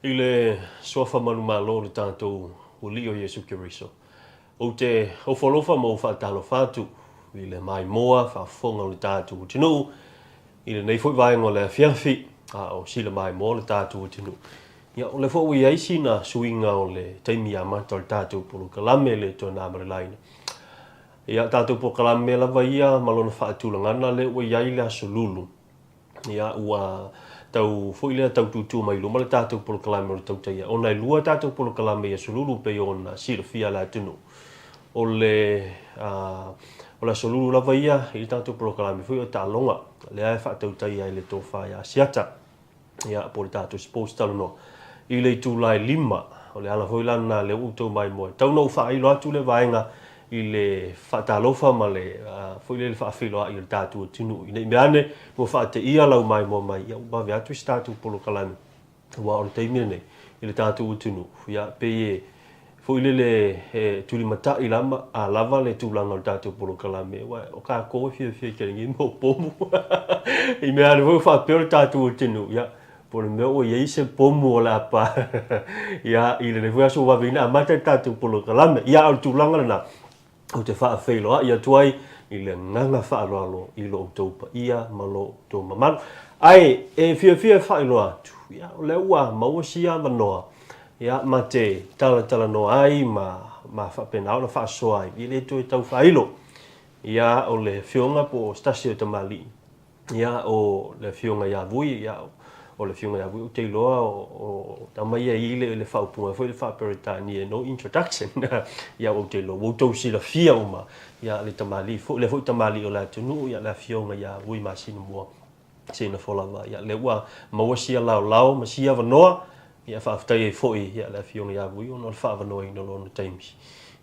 ile sofa manu malo le tanto o lio Yesu Kiriso. O te o folofa mo fa talo fatu ile mai moa fa fonga le tatu tinu ile nei foi vai ngole fiafi a o sila mai mo le tatu tinu. Ya o le fo wi ai sina suinga o le taimi ama tol tatu pulu kalame le to na marelaina. Ya tatu po kalame la vaia malona fa tulangana le wi ai la sululu. Ya ua tau foi le tau tutu mai luma le tatou polo kalame o tau taia. Ona lua tatou polo kalame ia sululu pe ona silafia la tunu. O la sululu lava ia i tatou polo kalame foi o talonga. Le ae wha tau taia i le tofa ia siata. Ia po le tatou suppose talo no. I le tūlai lima. O le ala foi lana le utou mai moe. Tau no wha ilo atu le vaenga i le whaatalofa ma le foi le whaawhiloa i le tātua tinu. I nei meane, mo whaate ia lau mai mo mai, ia umawe atu i tātua polo kalame. Wa o le teimina nei, i le tātua tinu. Ia pe e, foi le tuli mata i lama, a lava le tūlanga o le tātua polo kalame. Wa o ka koe fia kerengi mo pomu. I meane, foi whaapeo le tātua tinu. Ia, por le meo ia ise pomu o le apa. Ia, i le nefua so wawina, a mata tātua polo kalame. Ia, au tūlanga na. O te wha whaeloa ia tuai i le nganga whaaloalo i lo taupa ia malo tō mamanu. Ai, e fia whaeloa atu. Ia, o le ua maua sia manoa. Ia, ma te tala noa ai, ma whapena o le whaasoa ai. I le tu e tau whaelo. Ia, o le fionga po stasi o tamali. Ia, o le fionga ia vui. Ia, o le fionga ia vui. O te iloa o tamaia i le whaupunga. Foi le whaperitani e no introduction. Ia, o te iloa. O tau sila fia uma. Ia, le tamali. Le foi tamali o la tunu. Ia, le fionga ia vui ma sina mua. Sina folava. Ia, le ua maua sia lao. Ma sia vanoa. Ia, whaaftai e foi. Ia, le fionga ia vui. Ono le whaavanoa i no lono taimisi.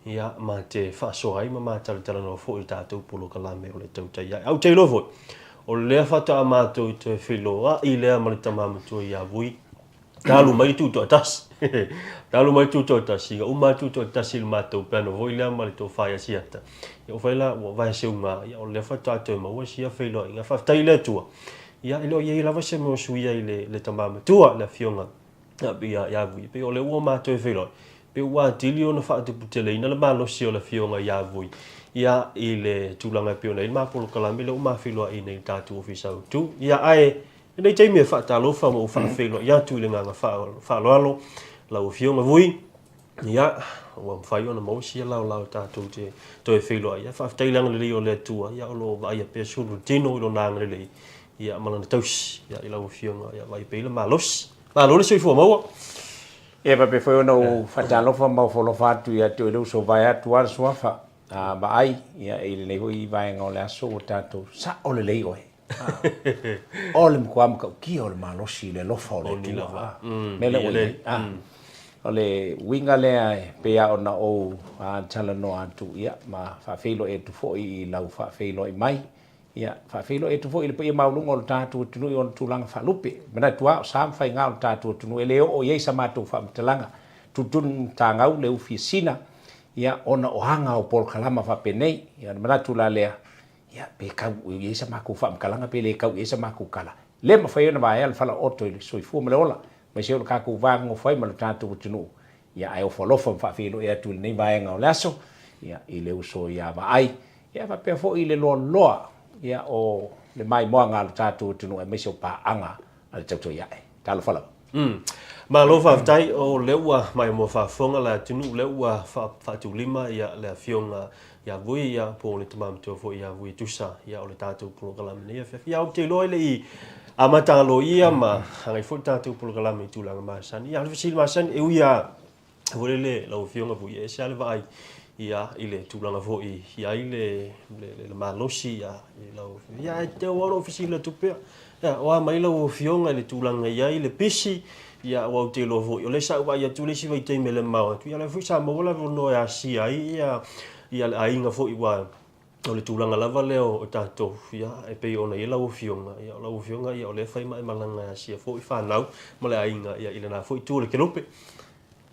Ia, ma te whaasoa ai. Ma tala no foi tātou polo kalame o le tautai. Ia, au te iloa foi. O lea whata a mātou i te whiloa, i lea marita mātou i a vui. Tālu mai tūto a tasi. Tālu mai tūto a tasi. Ga uma tūto a tasi le mātou pēno. Voi lea marito whaia siata. Ia o whaila, o vai se unga. Ia o lea whata a tau maua si a whiloa. Inga whaftai lea tua. Ia ilo ia i lava se mo suia i le tamama. Tua le fionga. Ia i a vui. Pe o le ua mātou i whiloa. Pe ua tili o na whaate putele. Ina le malo si o le fionga i a vui. Ia i le tūlanga pio nei mapolo kalame le umawhiloa i nei tātu ofisau tu. Ia ae, nei teimi e whaatalofa mo whaawhiloa. Ia tu le nganga whaaloalo, lau fionga vui. Ia, ua mwhai ona mausia lau tātu te toi whiloa. Ia whaaftailanga le leo le tua. Ia olo vai a pia suru tino ilo nanga le. Ia malana tausi. Ia i lau fionga. Ia vai peila malos. Malole sui fua maua. Ia pape foi ona o whaatalofa mau wholofa atu ia tu e leu so vai atu ala suafa. Ba ai ia i le hoi vai ngau le aso o tātou sa o le lei oe. O le mkuam ka ki o le malosi le lofa o le tua. Me le oe. O le winga lea e pea o na o tala no atu ia ma whawhelo e tu fo i lau whawhelo i mai. Ia whawhelo e tu fo i le pia maulunga o le tātou tunu i o le tūlanga whalupe. Mena tua o sam whai ngā o le tātou tunu e leo o iei sa mātou whaamtalanga. Tutun tā ngau le ufi sina. Ia ona o hanga o pol kalama fa penei ia manatu la lea ia pe kau ia sa maku fa kalanga pe le kau ia sa maku kala le ma fa ia na vai al fala oto ile soifu me ola ma se o ka ku vang o foi ma tatu tunu ia ai o folofa fa filo ia tu nei vai nga o laso ia ile uso ia va ai ia va pe fo ile lo loa ia o le mai mo nga tatu tunu e me se pa anga al tatu ia talo fala Malo whaftai o leua mai mo whafonga la tunu leua whaatulima ia le fionga ia vui ia po le tamam tō fo ia vui tusa ia o le tātou polo kalame ia whewhi. Ia o te loa le i amatalo ia ma hangai fo tātou polo kalame tūlanga māsani. Ia halifa sili māsani e ui a vore le lau fionga vui e se ale vai ia i le tūlanga fo ia i le malosi ia i lau. Ia e te waro ofisi le tupea. Ia o a mai lau fionga le tūlanga ia i le pisi. Ia wau te lo vo. O le sa wa ia tu le si vai te mele mau. Tu ia le fu sa mo la no ya si ai ia le ainga fo i wa. O le tulanga lava leo o tato. Ia e pe ona ia la o fionga. Ia la o fionga ia o le fai mai malanga ya si fo i fa nau. Mo le ainga ia ile na fo i tu le kelope.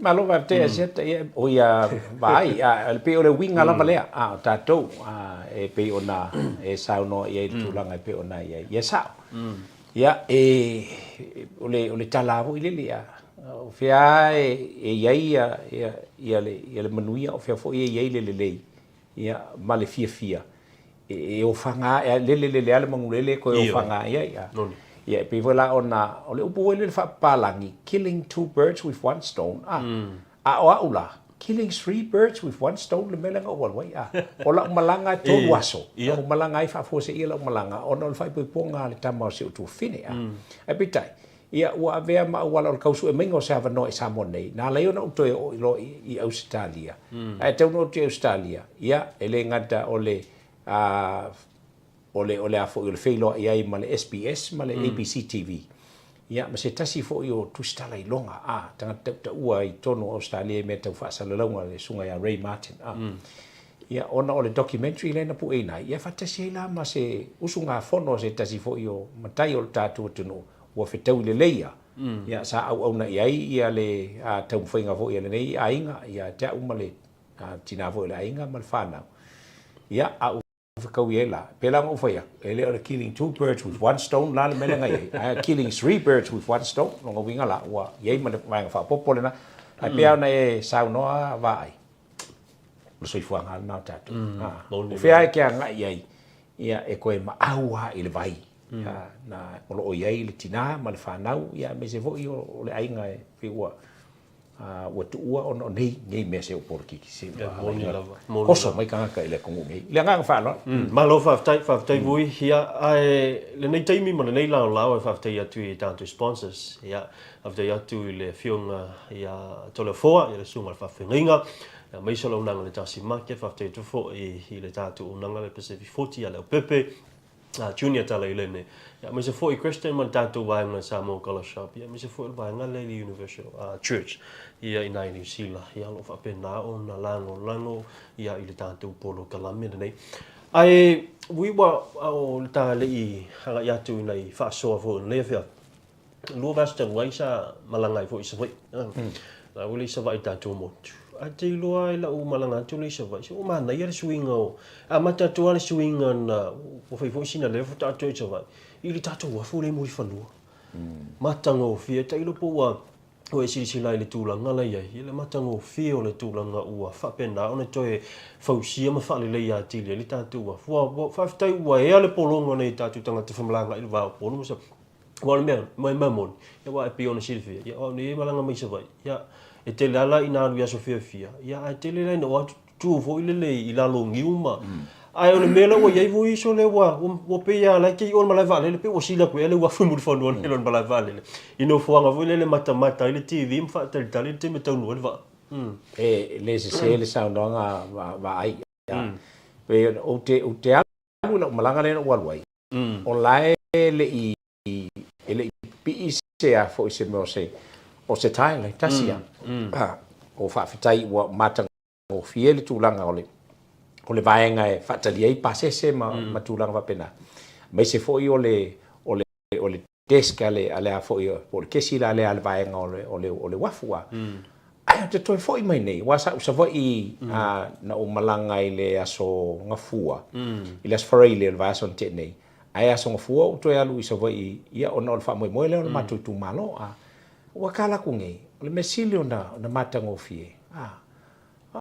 Malo va te set o ia vai le pe o le winga lava lea a tato e pe ona e sa no ia tulanga pe ona ia sa. Ia o le talavo ile ia fia yai ya le manuia o fia fo yai le ia male fia o fanga le ale mangulele ko o fanga ia ia pe vola ona o le upo le fa palangi killing 2 birds with 1 stone a ula killing 3 birds with 1 stone le melenga o wai o la malanga to waso o malanga ai fa fo se ia la malanga ona le fa pe ponga le tama se tu fine a pitai ia ua avea ma wala o kausu e mingo se no e Samoa nei na leo na uto e lo i Australia ai te no te Australia ia ele ngata ole ole a fo le feilo ia i male SBS male ABC TV ia ma se tasi fo yo tu stala i longa tanga te ua i tono Australia me te fa sala longa le sunga ya Ray Martin ia ona ole documentary le na pu e nai ia fa tasi la ma se usunga fono se tasi fo yo matai o tatu tunu ua fetau le leia ia sa au na ia le tau whainga fo ia le nei ainga ia te uma le tina fo le ainga mal whanau ia au whakau iela pela ngau whaia ele o killing 2 birds with 1 stone la le melenga ia killing 3 birds with 1 stone longa winga la ua iei ma le whainga wha popo le na ai pea na e sau noa vai le soifuanga na tatu whea e kia ngai ia e koe ma aua i le vai na o o iai le tina ma le whanau ia me se foi o le ainga e whiua ua tuua o nei me se o porkiki se koso mai kanga i le kongu nei le nganga whanau Malo whaftai vui hia le nei taimi ma le nei lao e whaftai atu i tantu sponsors ia whaftai atu i le whiunga ia tole foa i le sunga le whawhinga mai solo unanga le tasi make whaftai atu fo i le tatu unanga le Pacific 40 a le pepe junior tala i lene. Ja, me se foi Christian man tatu vaenga Samoa ColourShop. Ja, me se foi vaenga le Universal Church. Ia i nai New Zealand. Ia lo fa pena o na lango. Ia i le tatu polo kalame nei. Ai we wa o ta le i hanga yatu i nei fa so fo le fia. Lo vasta waisa malanga fo i se foi. La uli se vai tatu mo. A te loa la o malanga tu le se vai. O mana ia le swinga o. A mata tu ale swinga na o fai fo sina le fo tatu se vai. I le tatu wa fo le mo i fanua. Matanga o fia te ilo po wa o e sisi lai le tūlanga lai ai. I le matanga o fia o le tūlanga ua whapena. O ne toi fausia ma whale lei a tili. Le tatu wa. Whaftai ua ea le polonga nei tatu tanga te whamalanga i le wao polo. Musa wale mea, mai mamoni. Ia wa e pio na silifia. Ia o ne e malanga mai sa vai. Ia e te lala i nāru ia so fia. Ia e te lelai na watu tu fo i lelei i lalo ngiuma. Ai o le mela o iai vo iso le wa o pe ia la ke o malai vale le pe o sila ko ele wa fu mu fo no le malai vale le ino fo anga vo le mata ile TV mfa tali te metau no le va le se le sound nga va ai pe o te alu la malanga le wa wai o lai le i ele pi se a fo se mo se o se tai le tasia o fa fitai wa mata o fiele tu langa ole o le vaenga e fatali ai pasese ma tulanga va pena mai se foi o le desk ale a foi o le kesi la ale vaenga o le wafua ai te toi foi mai nei wa sa foi na o malanga i le aso ngafua i le asfarai le vaso te nei ai aso ngafua o toi alu i sa foi ia ona o fa mo le matu tu malo wa kala ku ngai o le mesilio na matanga o fie